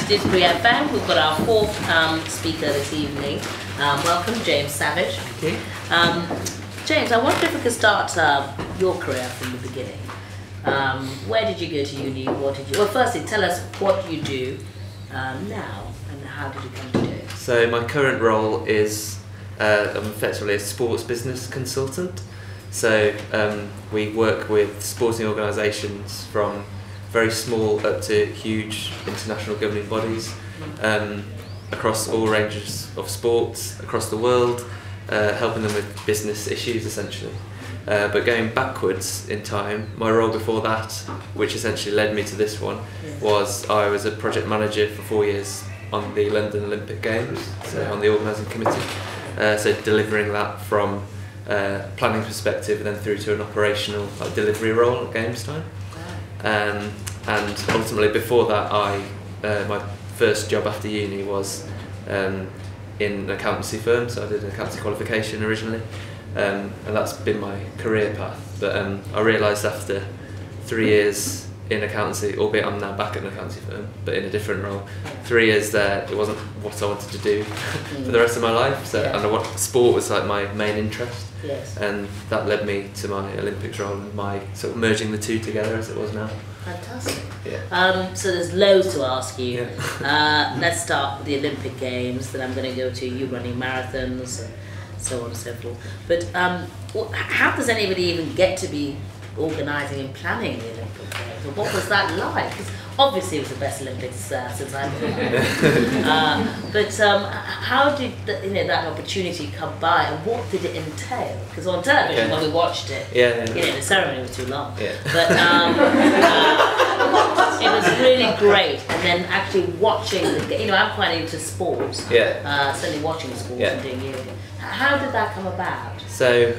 DidsburyFM. We've got our fourth speaker this evening. Welcome, James Savage. Thank you. James, I wonder if we could start your career from the beginning. Where did you go to uni? What did you? Well, firstly, tell us what you do now and how did you come to do it. So my current role is I'm effectively a sports business consultant. So we work with sporting organisations from very small up to huge international governing bodies across all ranges of sports across the world, helping them with business issues essentially. But going backwards in time, my role before that, which essentially led me to this one, was I was a project manager for 4 years on the London Olympic Games, so on the organising committee. So delivering that from planning perspective and then through to an operational delivery role at games time. And ultimately before that, my first job after uni was in an accountancy firm, so I did an accountancy qualification originally, and that's been my career path. But I realised after 3 years in accountancy, albeit I'm now back at an accountancy firm, but in a different role, 3 years there, it wasn't what I wanted to do for the rest of my life. So, and sport was like my main interest, and that led me to my Olympics role and my sort of merging the two together as it was now. Fantastic. Yeah. So there's loads to ask you. Let's start with the Olympic Games. Then I'm going to go to you running marathons, and so on and so forth. But how does anybody even get to be organising and planning the Olympic Games? Or what was that like? Because obviously it was the best Olympics since I've been there. But how did that opportunity come by, and what did it entail? Because on television when we watched it, the ceremony was too long. But it was really great. And then actually watching I'm quite into sports. Certainly watching sports and doing yoga. How did that come about? So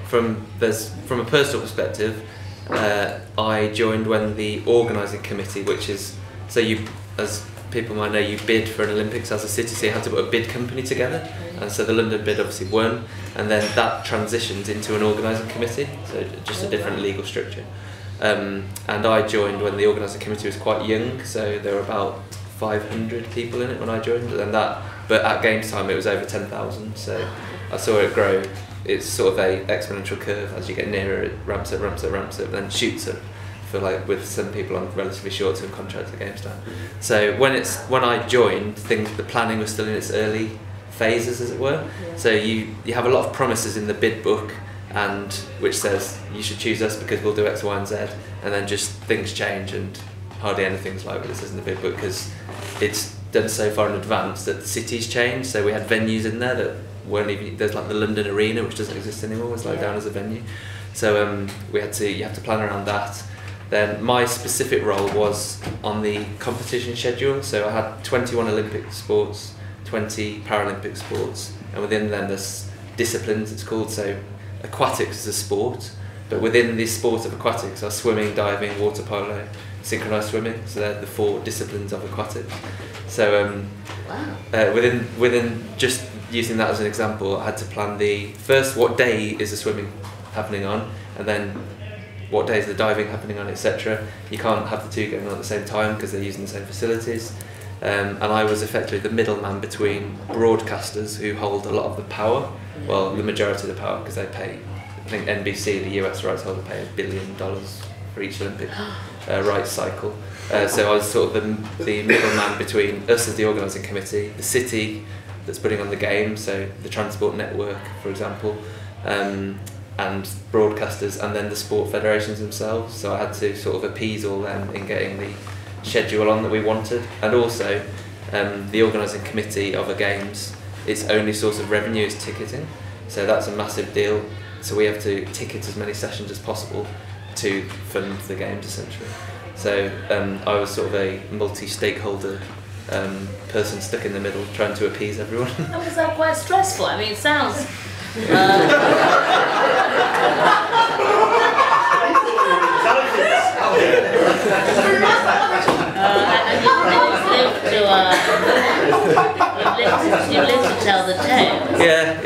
from a personal perspective, I joined when the organising committee, which is, so you, as people might know, you bid for an Olympics as a city, so you had to put a bid company together, and so the London bid obviously won, and then that transitioned into an organising committee, so just a different legal structure. And I joined when the organising committee was quite young, so there were about 500 people in it when I joined, but at games time it was over 10,000, so I saw it grow. It's sort of a exponential curve. As you get nearer, it ramps up, and then shoots up. I feel like with some people on relatively short-term contracts at games time. So when I joined, the planning was still in its early phases, as it were. So you have a lot of promises in the bid book, and which says you should choose us because we'll do X, Y, and Z, and then just things change, and hardly anything's like what it says in the bid book because it's done so far in advance that the city's changed. So we had venues in there that weren't even, there's like the London Arena, which doesn't exist anymore, was down as a venue. So you have to plan around that. Then my specific role was on the competition schedule. So I had 21 Olympic sports, 20 Paralympic sports, and within them there's disciplines, it's called. So aquatics is a sport, but within the sport of aquatics are swimming, diving, water polo, synchronised swimming. So they're the 4 disciplines of aquatics. So within just using that as an example, I had to plan what day is the swimming happening on, and then what day is the diving happening on, etc. You can't have the two going on at the same time because they're using the same facilities. And I was effectively the middleman between broadcasters who hold a lot of the power, well, the majority of the power, because they pay, I think NBC, the US rights holder, pay $1 billion for each Olympic rights cycle. So I was sort of the middleman between us as the organising committee, the city that's putting on the game, so the transport network, for example, and broadcasters, and then the sport federations themselves. So I had to sort of appease all them in getting the schedule on that we wanted, and also the organising committee of a games, its only source of revenue is ticketing, so that's a massive deal. So we have to ticket as many sessions as possible to fund the games essentially. So I was sort of a multi-stakeholder person stuck in the middle trying to appease everyone. And was that quite stressful? I mean, it sounds... you live to tell the tale. Yeah.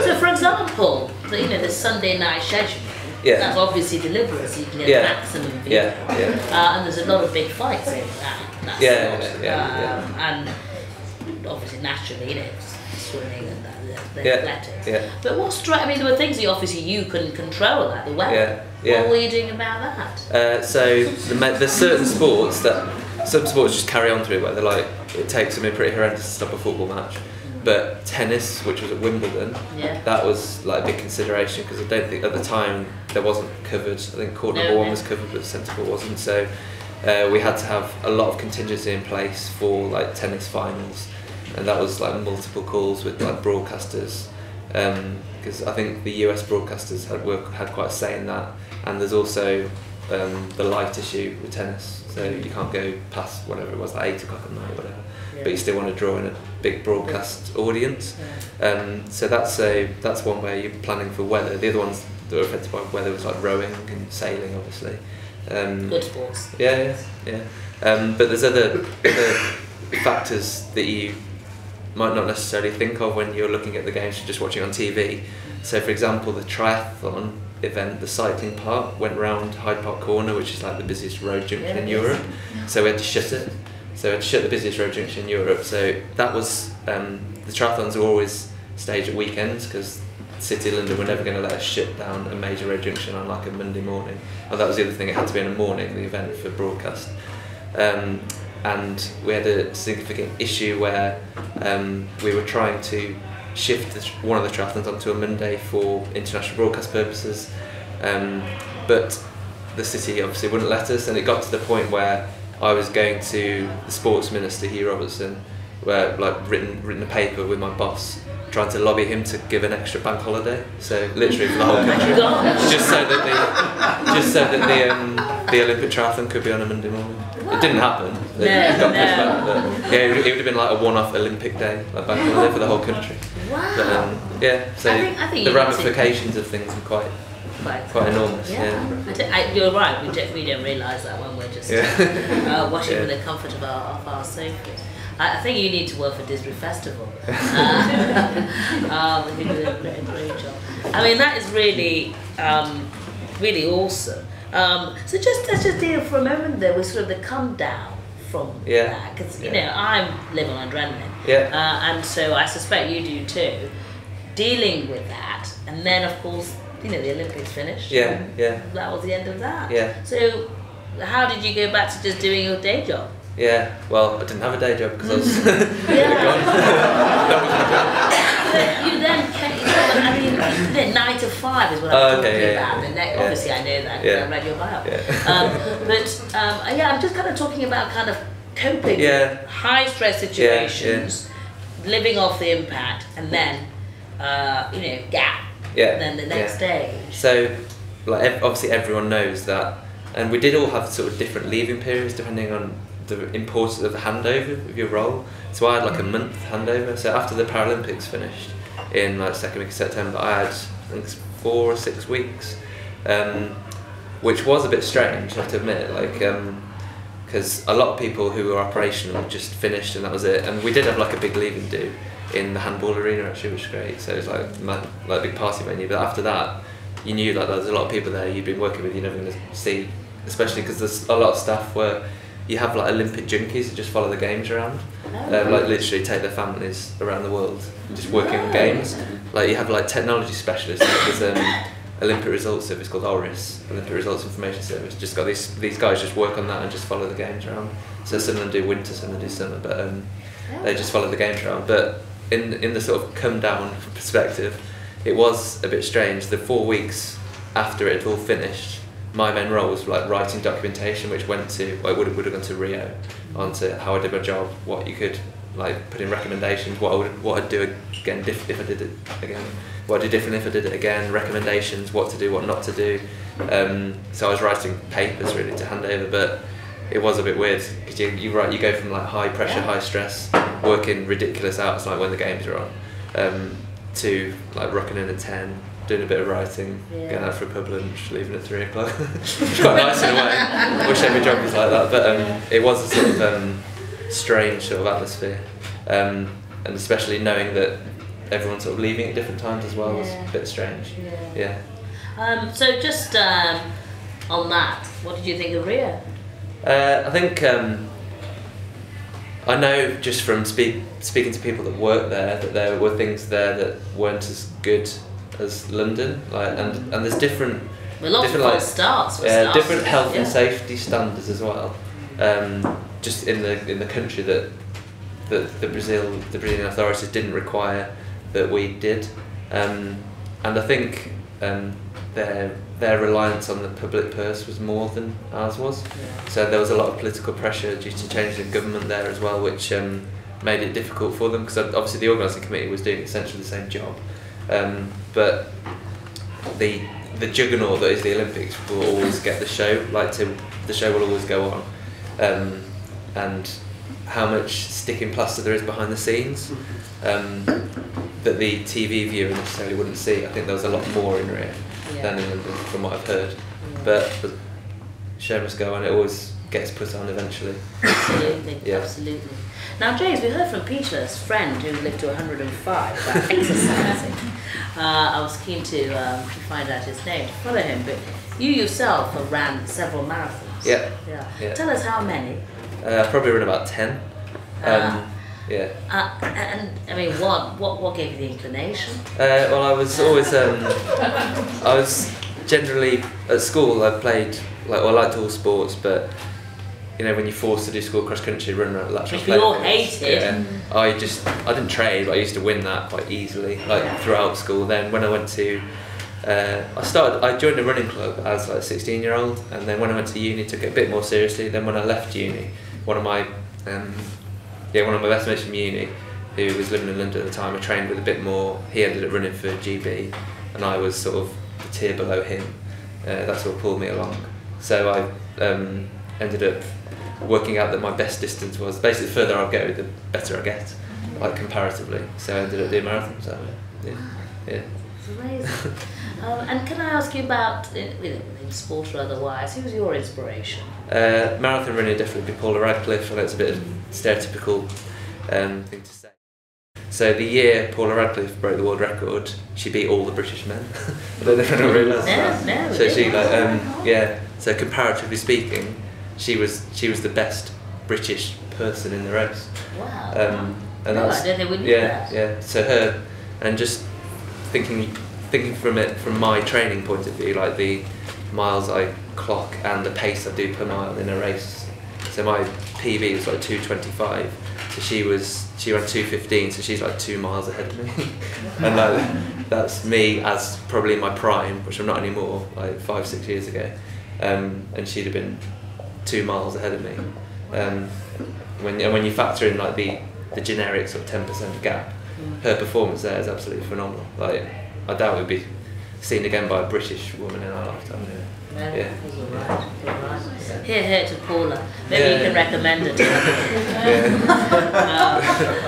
So for example, this Sunday night schedule, Yeah. That's obviously deliberate, so you can get Yeah. maximum people. Yeah. And there's a lot of big fights over that. And obviously, naturally, you know, swimming and the athletics. Yeah. But I mean, there were things that obviously you couldn't control, like the weather. Yeah. What were you doing about that? So there's certain sports that some sports just carry on through, where they're like, it takes them pretty horrendous to stop a football match. But tennis, which was at Wimbledon, that was like a big consideration, because I don't think at the time there wasn't covered. I think court number 1 was covered, but centre court wasn't. So we had to have a lot of contingency in place for like tennis finals, and that was like multiple calls with like broadcasters, because I think the US broadcasters had quite a say in that. And there's also the light issue with tennis, so you can't go past whatever it was, like 8 o'clock at night or whatever. But you still want to draw in a big broadcast audience. So that's one way you're planning for weather. The other ones that were affected by weather was like rowing and sailing, obviously. Good sports. Yeah. But there's other factors that you might not necessarily think of when you're looking at the games, you're just watching on TV. So for example, the triathlon event, the cycling part, went round Hyde Park Corner, which is like the busiest road junction in Europe. So we had to shut it. So we had to shut the busiest road junction in Europe. So that was, the triathlons are always staged at weekends, because City of London were never going to let us shut down a major road junction on like a Monday morning. Oh, that was the other thing, it had to be in the morning, the event, for broadcast. And we had a significant issue where we were trying to shift one of the triathlons onto a Monday for international broadcast purposes, but the city obviously wouldn't let us, and it got to the point where I was going to the sports minister, Hugh Robertson, where like written a paper with my boss, trying to lobby him to give an extra bank holiday. So literally for the whole country, just so that the Olympic triathlon could be on a Monday morning. It didn't happen. It got pushed back, but yeah, it would have been like a one-off Olympic day, like bank holiday for the whole country. Wow. But so I think the ramifications of things are quite enormous. You're right. We don't realise that when we're just watching from the comfort of our sofas. I think you need to work for Didsbury Festival. You do a great job. I mean, that is really, really awesome. So let's just deal for a moment there with sort of the come down from that, because you know I'm living on adrenaline, and so I suspect you do too. Dealing with that, and then of course you know the Olympics finished. That was the end of that. So how did you go back to just doing your day job? Well, I didn't have a day job because I was You then came, I mean, 9 to 5 is what I'm talking about. And obviously I know that because I read your bio. I'm just kind of talking about kind of coping with high stress situations, living off the impact, and then, gap. Then the next day. So, like, obviously everyone knows that, and we did all have sort of different leaving periods depending on the importance of the handover of your role. So I had like a month handover. So after the Paralympics finished in like second week of September, I had I think 4 or 6 weeks, which was a bit strange, I have to admit. Like, because a lot of people who were operational just finished and that was it. And we did have like a big leaving do in the handball arena actually, which was great. So it was like a big party venue. But after that, you knew like there was a lot of people there you've been working with, you're never going to see, especially because there's a lot of staff where you have like Olympic junkies that just follow the games around, like literally take their families around the world just working on games. Like you have like technology specialists, like there's Olympic Results Service called ORIS, Olympic Results Information Service, just got these guys just work on that and just follow the games around. So some of them do winter, some of them do summer, but they just follow the games around. But in the sort of come down perspective, it was a bit strange. The 4 weeks after it had all finished, my main role was like writing documentation, which went to, like, would have gone to Rio, onto how I did my job, what you could like put in recommendations, what I'd do again if I did it again, what I'd do differently if I did it again, recommendations, what to do, what not to do. So I was writing papers really to hand over, but it was a bit weird because you go from like high pressure, high stress, working ridiculous hours like when the games are on, to like rocking in at 10. Doing a bit of writing, going out for a pub lunch, leaving at 3 o'clock. It's quite nice in a way. Wish every job was like that, but it was a sort of strange sort of atmosphere, and especially knowing that everyone's sort of leaving at different times as well was a bit strange. So just on that, what did you think of Rio? I think I know just from speaking to people that work there that there were things there that weren't as good as London, and there's different. Well, lots of false starts. Different health and safety standards as well. Just in the country that the Brazilian authorities didn't require that we did, and I think their reliance on the public purse was more than ours was. Yeah. So there was a lot of political pressure due to changes in government there as well, which made it difficult for them, because obviously the organising committee was doing essentially the same job, but the juggernaut that is the Olympics will always get the show. The show will always go on, and how much sticking plaster there is behind the scenes that the TV viewer necessarily wouldn't see. I think there was a lot more in Rio than in London, from what I've heard. Yeah. But the show must go on. It always gets put on eventually. Absolutely, yeah. Absolutely. Now, James, we heard from Peter's friend who lived to 105 about exercising. I was keen to find out his name, to follow him, but you yourself have ran several marathons. Yeah. Tell us how many. Probably run about 10. Yeah. And I mean, what gave you the inclination? Well, I was always I was generally at school. I played I liked all sports, but you know, when you're forced to do school cross country, run around lateral. Which we all hated. Yeah. I didn't trade, but I used to win that quite easily, throughout school. Then when I went to I joined a running club as a 16-year-old, and then when I went to uni, took it a bit more seriously. Then when I left uni, one of my best mates from uni, who was living in London at the time, I trained with a bit more. He ended up running for GB, and I was sort of the tier below him. That's what pulled me along. So I ended up working out that my best distance was basically the further I go, the better I get, comparatively. So I ended up doing marathons that way. Yeah. It's amazing. And can I ask you about, in sport or otherwise, who was your inspiration? Marathon running definitely be Paula Radcliffe. I know it's a bit of a stereotypical thing to say. So the year Paula Radcliffe broke the world record, she beat all the British men. I don't know if anyone realised that. No, so she So comparatively speaking, she was the best British person in the race. Wow. And I don't think we knew that. Yeah. So her, and just thinking from my training point of view, like the miles I clock and the pace I do per mile in a race. So my PB was 2:25. So she ran 2:15. So she's 2 miles ahead of me, and that's me as probably in my prime, which I'm not anymore, 5-6 years ago. And she'd have been 2 miles ahead of me. When you factor in the generic sort of 10% gap, her performance there is absolutely phenomenal. I doubt it would be seen again by a British woman in our lifetime. Yeah. You're right. Yeah. Here to Paula. Maybe you can recommend it to her.